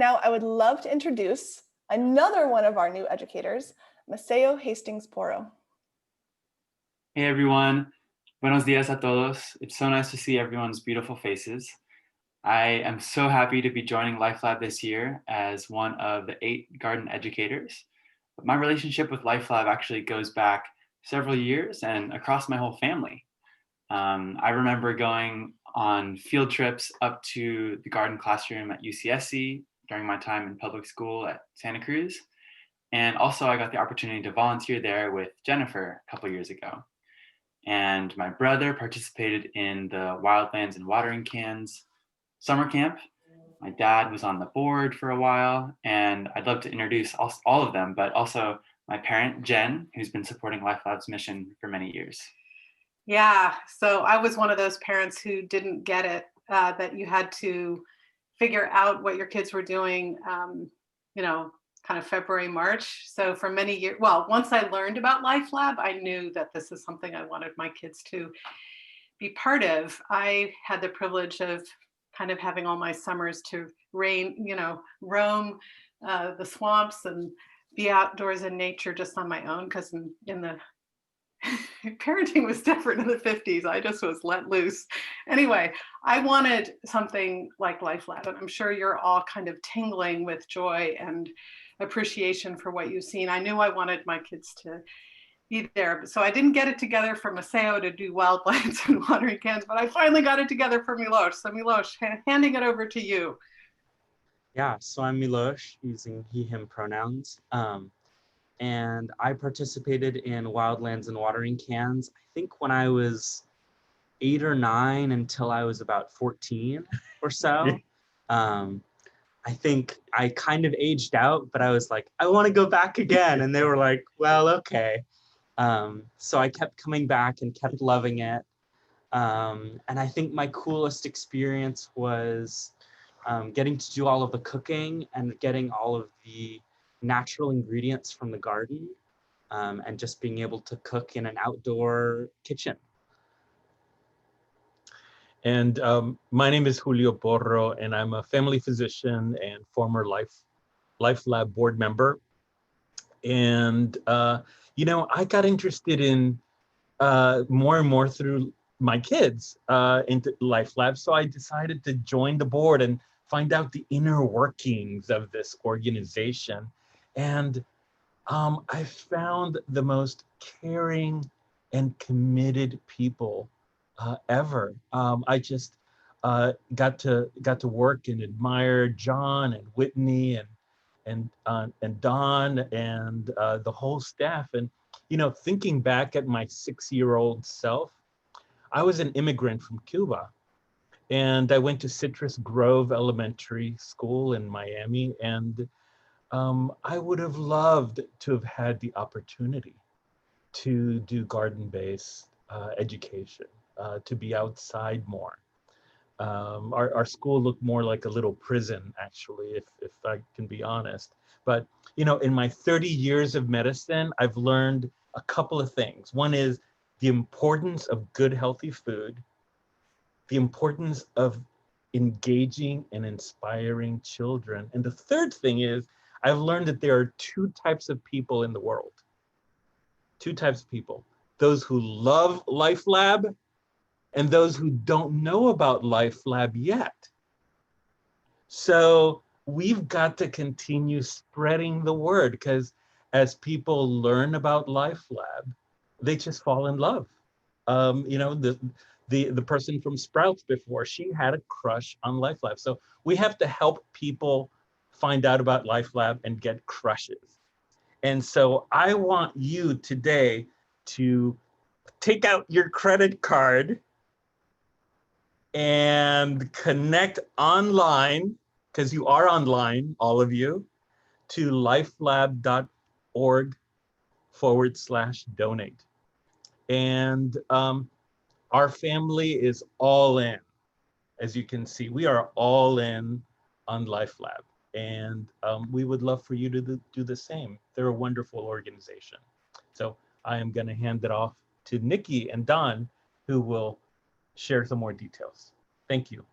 now I would love to introduce another one of our new educators, Maceo Hastings-Porro. Hey everyone, buenos dias a todos. It's so nice to see everyone's beautiful faces. I am so happy to be joining LifeLab this year as one of the 8 garden educators. But my relationship with LifeLab actually goes back several years and across my whole family. I remember going on field trips up to the garden classroom at UCSC during my time in public school at Santa Cruz. And also I got the opportunity to volunteer there with Jennifer a couple years ago. And my brother participated in the Wildlands and Watering Cans summer camp. My dad was on the board for a while, and I'd love to introduce all of them, but also my parent, Jen, who's been supporting LifeLab's mission for many years. Yeah, so I was one of those parents who didn't get it, that you had to figure out what your kids were doing, kind of February, March. So for many years, well, once I learned about LifeLab, I knew that this is something I wanted my kids to be part of. I had the privilege of kind of having all my summers to roam the swamps and be outdoors in nature just on my own, because in the parenting was different in the 50s. I just was let loose. Anyway, I wanted something like LifeLab, and I'm sure you're all kind of tingling with joy and appreciation for what you've seen. I knew I wanted my kids to be there. So I didn't get it together for Maceo to do wildlands and watering cans, but I finally got it together for Milosh. So Milosh, handing it over to you. Yeah, so I'm Milosh, using he, him pronouns. And I participated in Wildlands and Watering Cans, I think when I was 8 or 9 until I was about 14 or so. I think I kind of aged out, but I was like, I want to go back again. And they were like, well, okay. So I kept coming back and kept loving it. And I think my coolest experience was getting to do all of the cooking and getting all of the natural ingredients from the garden, and just being able to cook in an outdoor kitchen. And my name is Julio Porro, and I'm a family physician and former LifeLab board member. And, I got interested in more and more through my kids into LifeLab. So I decided to join the board and find out the inner workings of this organization. And I found the most caring and committed people ever. I just got to work and admire John and Whitney and Don and the whole staff. And thinking back at my 6-year-old self, I was an immigrant from Cuba, and I went to Citrus Grove Elementary School in Miami, and I would have loved to have had the opportunity to do garden-based education, to be outside more. Our school looked more like a little prison, actually, if I can be honest. But, in my 30 years of medicine, I've learned a couple of things. One is the importance of good, healthy food, the importance of engaging and inspiring children. And the third thing is, I've learned that there are 2 types of people in the world. 2 types of people: those who love LifeLab and those who don't know about LifeLab yet. So we've got to continue spreading the word, because as people learn about LifeLab, they just fall in love. The person from Sprouts before, she had a crush on LifeLab. So we have to help people find out about LifeLab and get crushes. And so I want you today to take out your credit card and connect online, because you are online, all of you, to lifelab.org/donate. And our family is all in. As you can see, we are all in on LifeLab. And we would love for you to do the same. They're a wonderful organization. So I am going to hand it off to Nikki and Don, who will share some more details. Thank you.